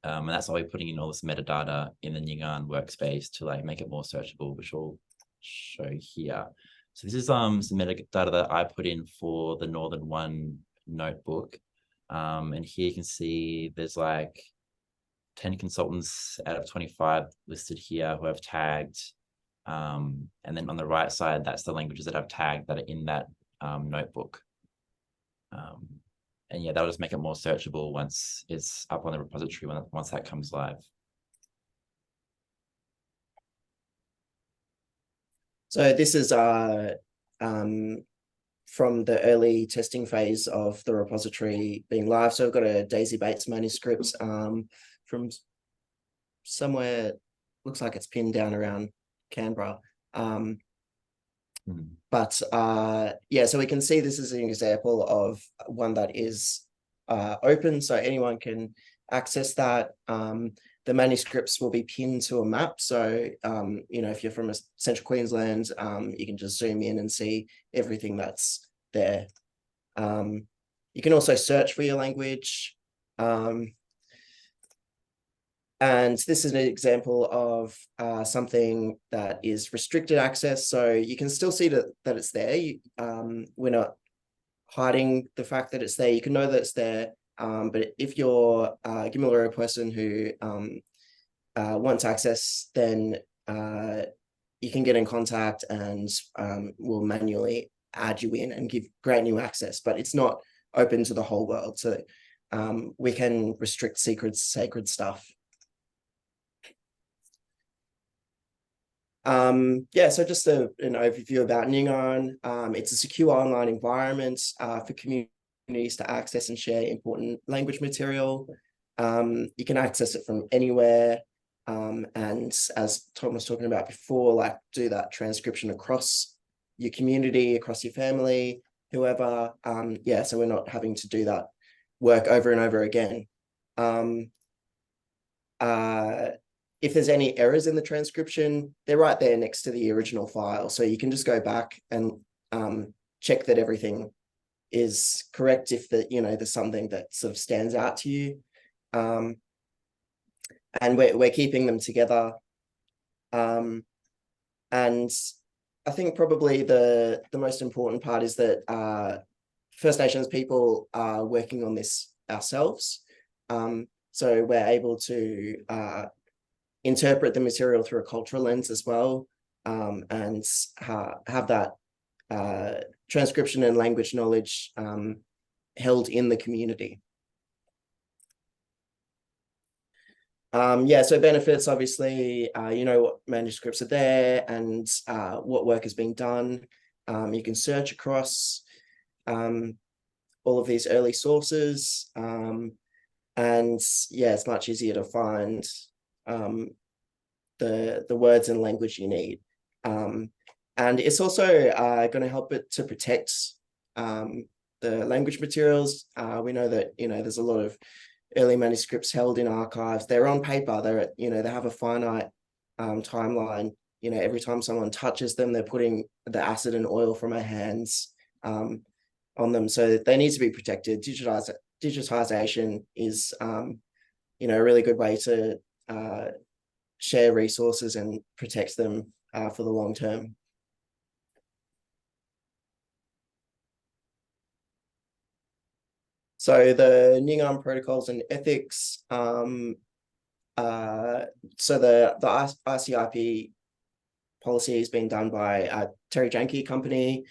And that's why we're putting in all this metadata in the Nyingarn workspace to make it more searchable, which I'll show here. So this is some metadata that I put in for the Northern One notebook. And here you can see there's 10 consultants out of 25 listed here who have tagged. And then on the right side, that's the languages that I've tagged that are in that notebook. And yeah, that'll just make it more searchable once it's up on the repository, once that comes live. So this is from the early testing phase of the repository being live. So we've got a Daisy Bates manuscript from somewhere, looks like it's pinned down around Canberra. But yeah, so we can see this is an example of one that is open, so anyone can access that. The manuscripts will be pinned to a map. So, if you're from central Queensland, you can just zoom in and see everything that's there. You can also search for your language. And this is an example of something that is restricted access. So you can still see that it's there. We're not hiding the fact that it's there. You can know that it's there. But if you're a Gamilaraay person who wants access, then you can get in contact and we'll manually add you in and grant you access, but it's not open to the whole world. So we can restrict sacred stuff. Yeah, so just an overview about Nyingarn. It's a secure online environment for communities to access and share important language material. You can access it from anywhere. And as Tom was talking about before, like do that transcription across your community, across your family, whoever. Yeah, so we're not having to do that work over and over again. If there's any errors in the transcription, they're right there next to the original file. So you can just go back and check that everything is correct if there's something that sort of stands out to you. And we're keeping them together. And I think probably the most important part is that First Nations people are working on this ourselves. So we're able to interpret the material through a cultural lens as well, and have that transcription and language knowledge held in the community. Yeah, so benefits, obviously, what manuscripts are there and what work is being done. You can search across all of these early sources, and yeah, it's much easier to find the words and language you need. And it's also going to help it to protect the language materials. We know that, there's a lot of early manuscripts held in archives. They're on paper. they have a finite timeline. Every time someone touches them, they're putting the acid and oil from our hands on them. So they need to be protected. Digitization is, a really good way to share resources and protect them for the long term. So the Nyingarn protocols and ethics. So the ICIP policy has been done by Terry Janke Company.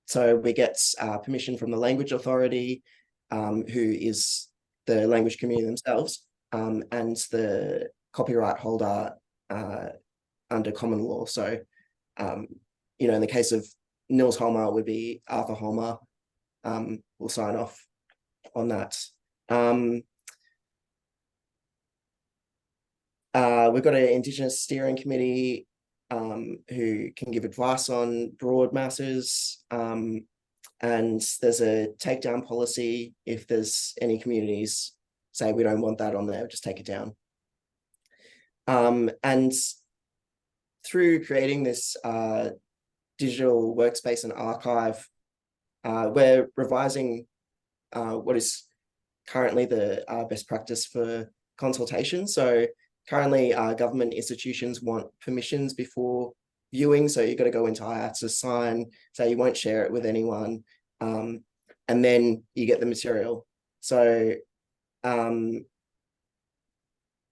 So we get permission from the Language Authority, who is the language community themselves, and the copyright holder under common law. So, in the case of Nils Holmer, it would be Arthur Holmer. Will sign off on that. We've got an Indigenous steering committee who can give advice on broad matters, and there's a takedown policy if there's any communities say we don't want that on there, just take it down. And through creating this digital workspace and archive, we're revising what is currently the best practice for consultation. So currently government institutions want permissions before viewing. So you've got to go into IATS to sign, say you won't share it with anyone, and then you get the material. So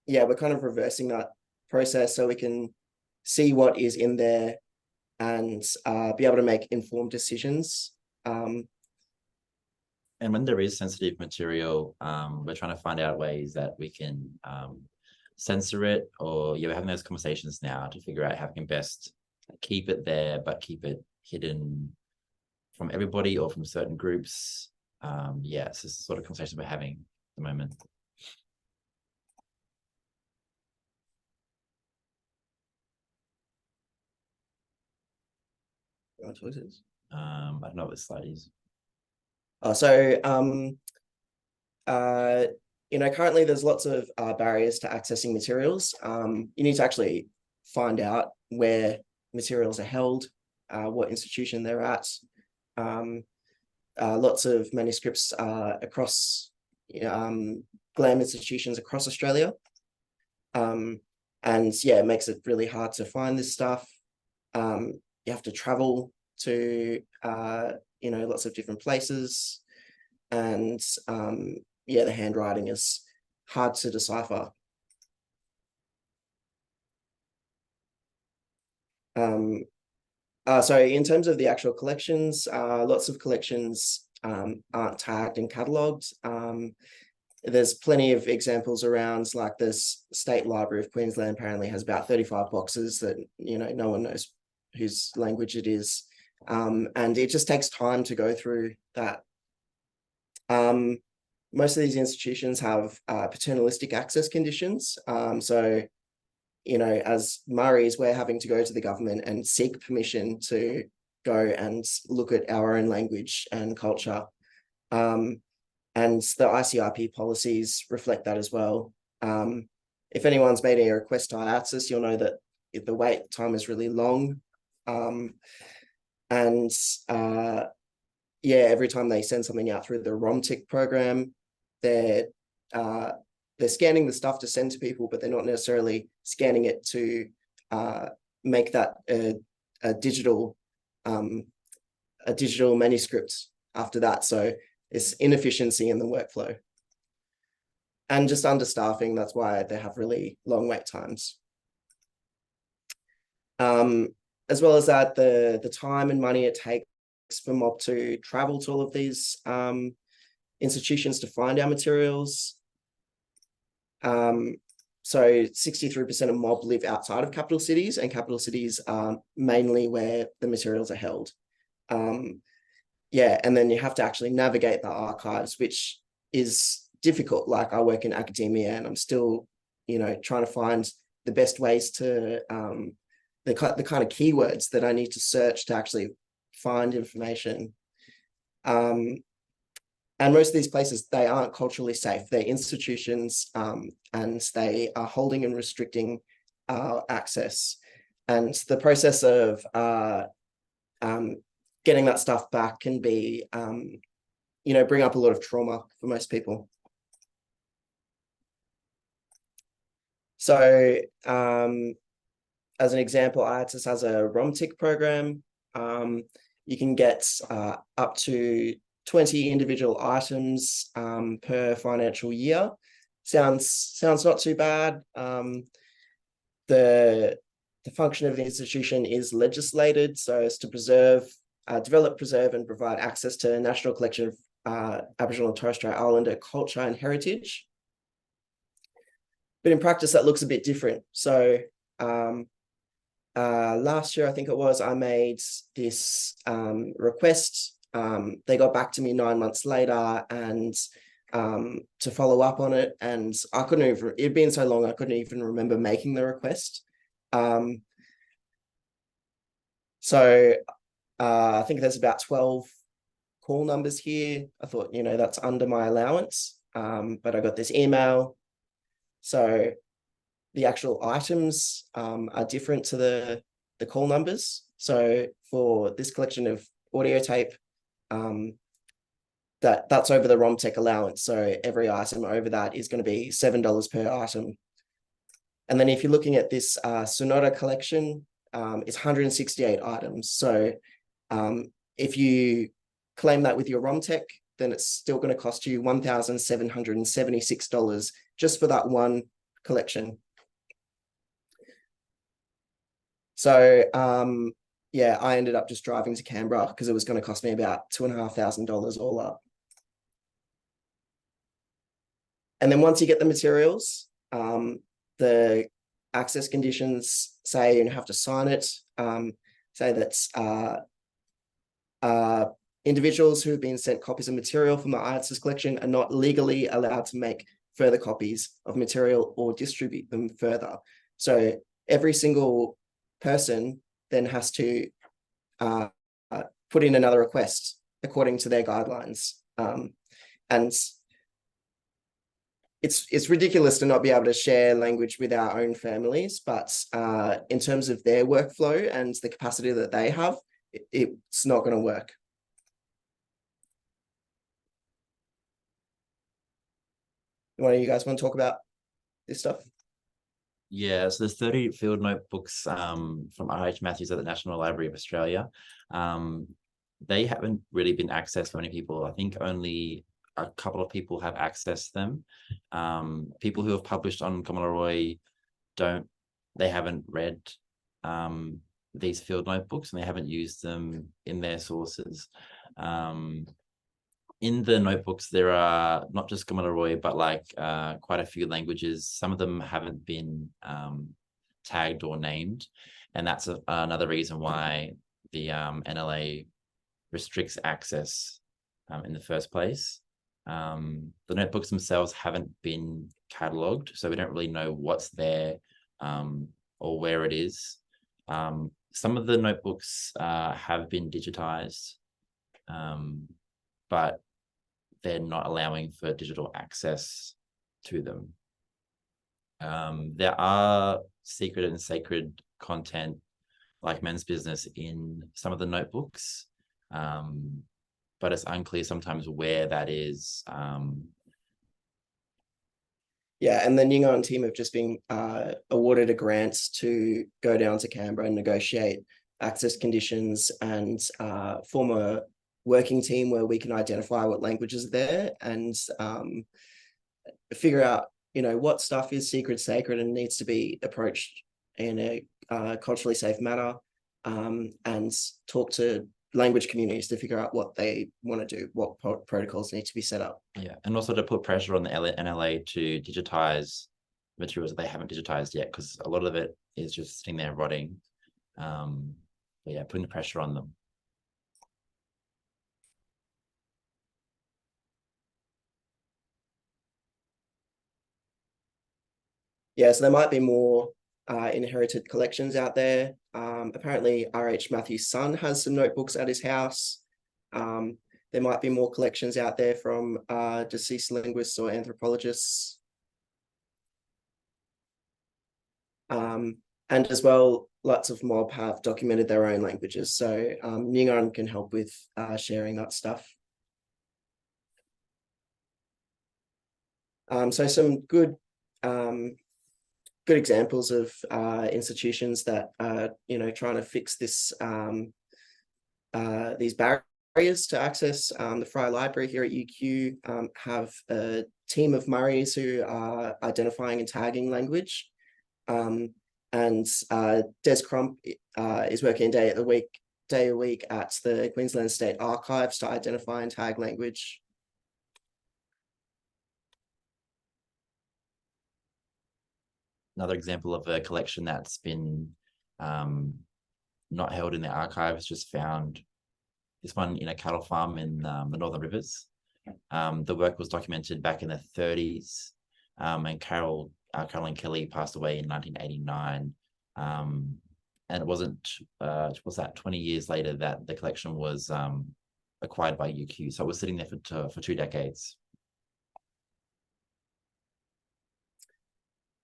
yeah, we're kind of reversing that process so we can see what is in there and be able to make informed decisions. And when there is sensitive material, we're trying to find out ways that we can censor it, or we're having those conversations now to figure out how we can best keep it there, but keep it hidden from everybody or from certain groups. Yeah, it's the sort of conversation we're having at the moment. I don't know what this slide is. Currently there's lots of barriers to accessing materials. You need to actually find out where materials are held, what institution they're at. Lots of manuscripts across GLAM institutions across Australia. And yeah, it makes it really hard to find this stuff. You have to travel to lots of different places, and yeah, the handwriting is hard to decipher. So in terms of the actual collections, lots of collections aren't tagged and catalogued. There's plenty of examples around, like this State Library of Queensland apparently has about 35 boxes that, no one knows whose language it is. And it just takes time to go through that. Most of these institutions have paternalistic access conditions. So, as Murrays, we're having to go to the government and seek permission to go and look at our own language and culture. And the ICIP policies reflect that as well. If anyone's made a request to IATSIS, you'll know that the wait time is really long. Every time they send something out through the ROMTIC program, they're scanning the stuff to send to people, but they're not necessarily scanning it to make that a digital manuscript after that. So it's inefficiency in the workflow. And just understaffing, that's why they have really long wait times. As well as that, the time and money it takes for MOB to travel to all of these institutions to find our materials. So 63% of MOB live outside of capital cities, and capital cities are mainly where the materials are held. And then you have to actually navigate the archives, which is difficult. Like, I work in academia and I'm still, trying to find the best ways to, the kind of keywords that I need to search to actually find information. And most of these places, they aren't culturally safe. They're institutions, and they are holding and restricting access. And the process of getting that stuff back can be, bring up a lot of trauma for most people. So as an example, IATSIS has a ROMTIC program. You can get up to 20 individual items per financial year. Sounds not too bad. The function of the institution is legislated, so as to develop, preserve, and provide access to a national collection of Aboriginal and Torres Strait Islander culture and heritage. But in practice, that looks a bit different. So last year, I think it was, I made this request. They got back to me 9 months later and to follow up on it. And I couldn't even, it'd been so long, I couldn't even remember making the request. I think there's about 12 call numbers here. I thought, that's under my allowance, but I got this email. So the actual items are different to the call numbers. So for this collection of audio tape, that's over the ROMTEC allowance. So every item over that is going to be $7 per item. And then if you're looking at this Sonora collection, it's 168 items. So if you claim that with your ROMTEC, then it's still going to cost you $1,776 just for that one collection. So I ended up just driving to Canberra because it was going to cost me about $2,500 all up. And then once you get the materials, the access conditions say you have to sign it, say that individuals who have been sent copies of material from the IATSIS collection are not legally allowed to make further copies of material or distribute them further. So every single person then has to put in another request according to their guidelines. And it's ridiculous to not be able to share language with our own families, but in terms of their workflow and the capacity that they have, it's not going to work. One of you guys want to talk about this stuff? Yeah, so there's 30 field notebooks from R.H. Matthews at the National Library of Australia. They haven't really been accessed by many people. I think only a couple of people have accessed them. People who have published on Gamilaraay haven't read these field notebooks, and they haven't used them in their sources. In the notebooks, there are not just Gamilaraay, but like quite a few languages. Some of them haven't been tagged or named, and that's another reason why the NLA restricts access in the first place. The notebooks themselves haven't been catalogued, so we don't really know what's there or where it is. Some of the notebooks have been digitized, but they're not allowing for digital access to them. There are secret and sacred content like men's business in some of the notebooks, but it's unclear sometimes where that is. Yeah, and the Nyingarn team have just been awarded a grant to go down to Canberra and negotiate access conditions and form a working team where we can identify what languages are there and figure out, what stuff is secret, sacred, and needs to be approached in a culturally safe manner, and talk to language communities to figure out what they want to do, what protocols need to be set up. Yeah, and also to put pressure on the NLA to digitize materials that they haven't digitized yet, because a lot of it is just sitting there rotting. But yeah, putting the pressure on them. Yeah, so there might be more inherited collections out there. Apparently, R.H. Matthew's son has some notebooks at his house. There might be more collections out there from deceased linguists or anthropologists. And as well, lots of mob have documented their own languages. So Nyingarn can help with sharing that stuff. So some good examples of institutions that are, trying to fix this, these barriers to access. The Fryer Library here at UQ have a team of Murrays who are identifying and tagging language. And Des Crump is working a day a week at the Queensland State Archives to identify and tag language. Another example of a collection that's been not held in the archives, just found this one in a cattle farm in the Northern Rivers. The work was documented back in the 30s, and Caroline Kelly passed away in 1989. And it wasn't, was that 20 years later that the collection was acquired by UQ. So it was sitting there for 2 decades.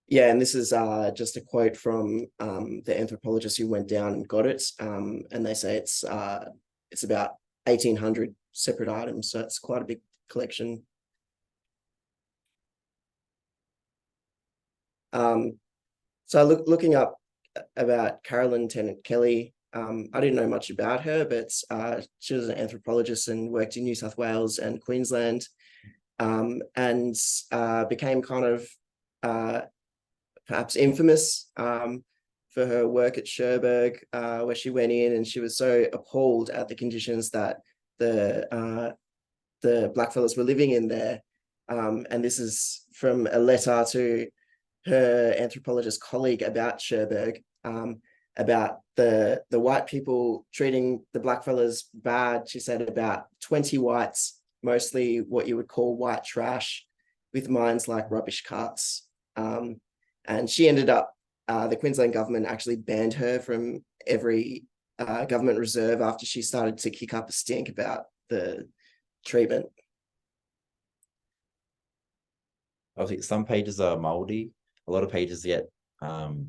Yeah, and this is just a quote from the anthropologist who went down and got it, and they say it's about 1,800 separate items, so it's quite a big collection. So looking up about Carolyn Tennant Kelly, I didn't know much about her, but she was an anthropologist and worked in New South Wales and Queensland, and became kind of perhaps infamous for her work at Cherbourg, where she went in and she was so appalled at the conditions that the blackfellas were living in there. And this is from a letter to her anthropologist colleague about Cherbourg, about the white people treating the blackfellas bad. She said about 20 whites, mostly what you would call white trash, with minds like rubbish carts. And she ended up, the Queensland government actually banned her from every government reserve after she started to kick up a stink about the treatment. Obviously, some pages are moldy. A lot of pages get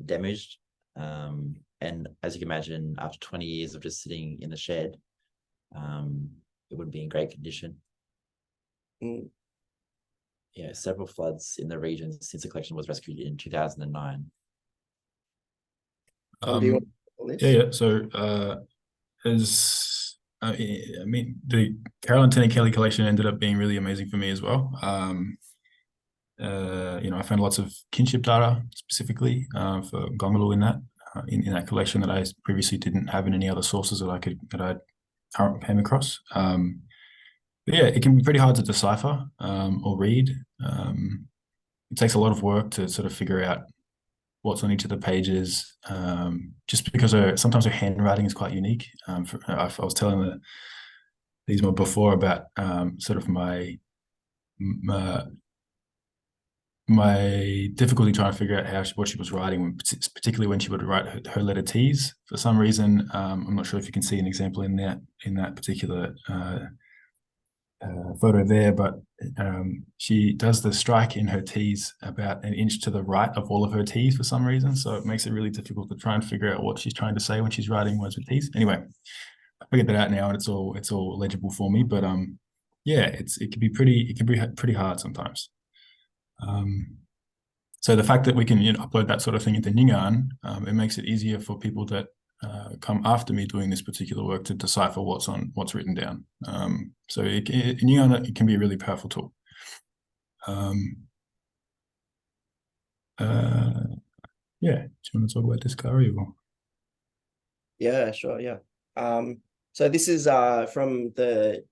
damaged. And as you can imagine, after 20 years of just sitting in the shed, it wouldn't be in great condition. Mm. Yeah, several floods in the region since the collection was rescued in 2009. Do you want to yeah. So the Caroline Tennant Kelly collection ended up being really amazing for me as well. I found lots of kinship data specifically for Gangulu in that. in that collection that I previously didn't have in any other sources that I came across. But yeah, it can be pretty hard to decipher or read. It takes a lot of work to sort of figure out what's on each of the pages, just because sometimes her handwriting is quite unique. I was telling these more before about sort of my difficulty trying to figure out what she was writing, particularly when she would write her letter T's. For some reason, I'm not sure if you can see an example in that particular photo there, but she does the strike in her T's about an inch to the right of all of her T's for some reason. So it makes it really difficult to try and figure out what she's trying to say when she's writing words with T's. Anyway, I figured that out now, and it's all legible for me. But yeah, it can be pretty hard sometimes. So the fact that we can upload that sort of thing into Nyingarn, it makes it easier for people that come after me doing this particular work to decipher what's written down. So Nyingarn, it can be a really powerful tool. Yeah, do you want to talk about this, Gari? Yeah, sure. Yeah. So this is from the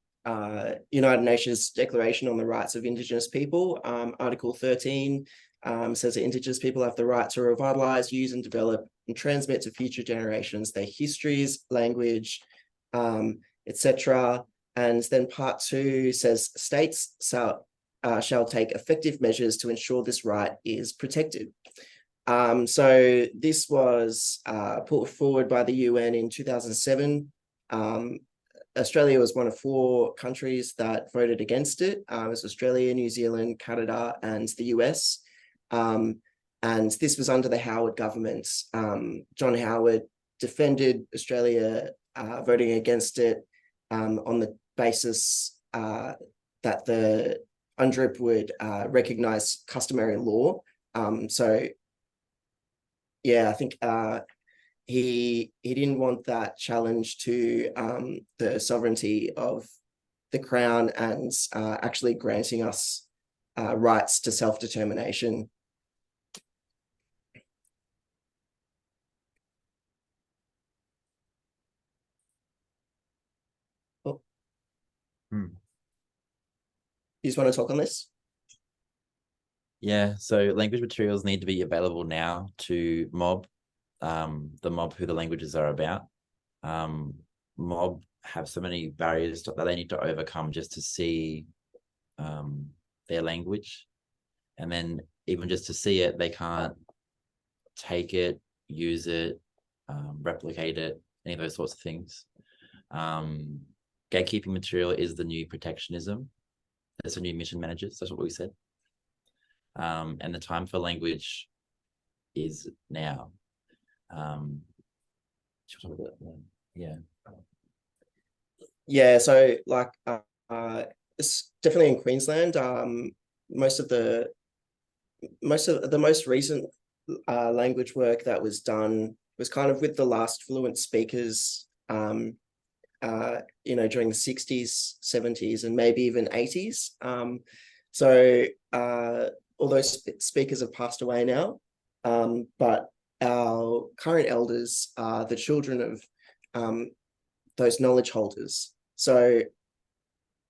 United Nations Declaration on the Rights of Indigenous People. Article 13 says that Indigenous people have the right to revitalize, use, and develop and transmit to future generations their histories, language, etc. And then part 2 says states shall take effective measures to ensure this right is protected. So this was put forward by the UN in 2007. Australia was one of 4 countries that voted against it. It was Australia, New Zealand, Canada, and the US. And this was under the Howard government. John Howard defended Australia voting against it on the basis that the UNDRIP would recognise customary law. So yeah, I think he didn't want that challenge to the sovereignty of the Crown and actually granting us rights to self-determination. Oh. You just want to talk on this? Yeah, so language materials need to be available now to mob, the mob who the languages are about. Mob have so many barriers that they need to overcome just to see their language. And then even just to see it, they can't take it, use it, replicate it, any of those sorts of things. Gatekeeping material is the new protectionism. That's the new mission managers. That's what we said. And the time for language is now. Yeah. Yeah, so like it's definitely in Queensland. Most of the most recent language work that was done was kind of with the last fluent speakers, during the 60s, 70s, and maybe even 80s. So all those speakers have passed away now, but our current elders are the children of those knowledge holders. So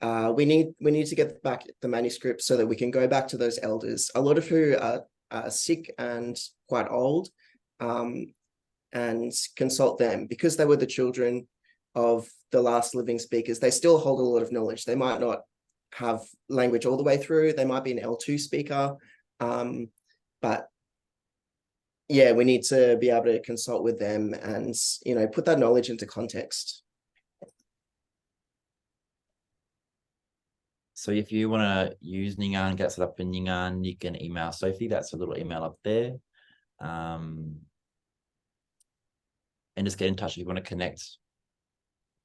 we need to get back the manuscripts so that we can go back to those elders, a lot of who are sick and quite old, and consult them because they were the children of the last living speakers. They still hold a lot of knowledge. They might not have language all the way through. They might be an L2 speaker, but yeah, we need to be able to consult with them and put that knowledge into context. So if you want to use Nyingarn, get set up in Nyingarn, you can email Sophie. That's a little email up there. And just get in touch if you want to connect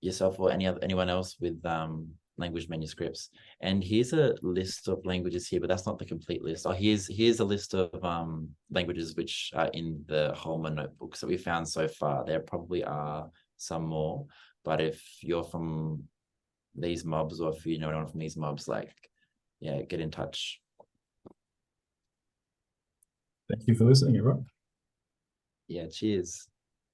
yourself or anyone else with language manuscripts. And here's a list of languages here, but that's not the complete list. Oh, here's a list of languages which are in the Holman notebooks that we found so far. There probably are some more, but if you're from these mobs, or if you know anyone from these mobs, get in touch. Thank you for listening, everyone. Yeah, cheers.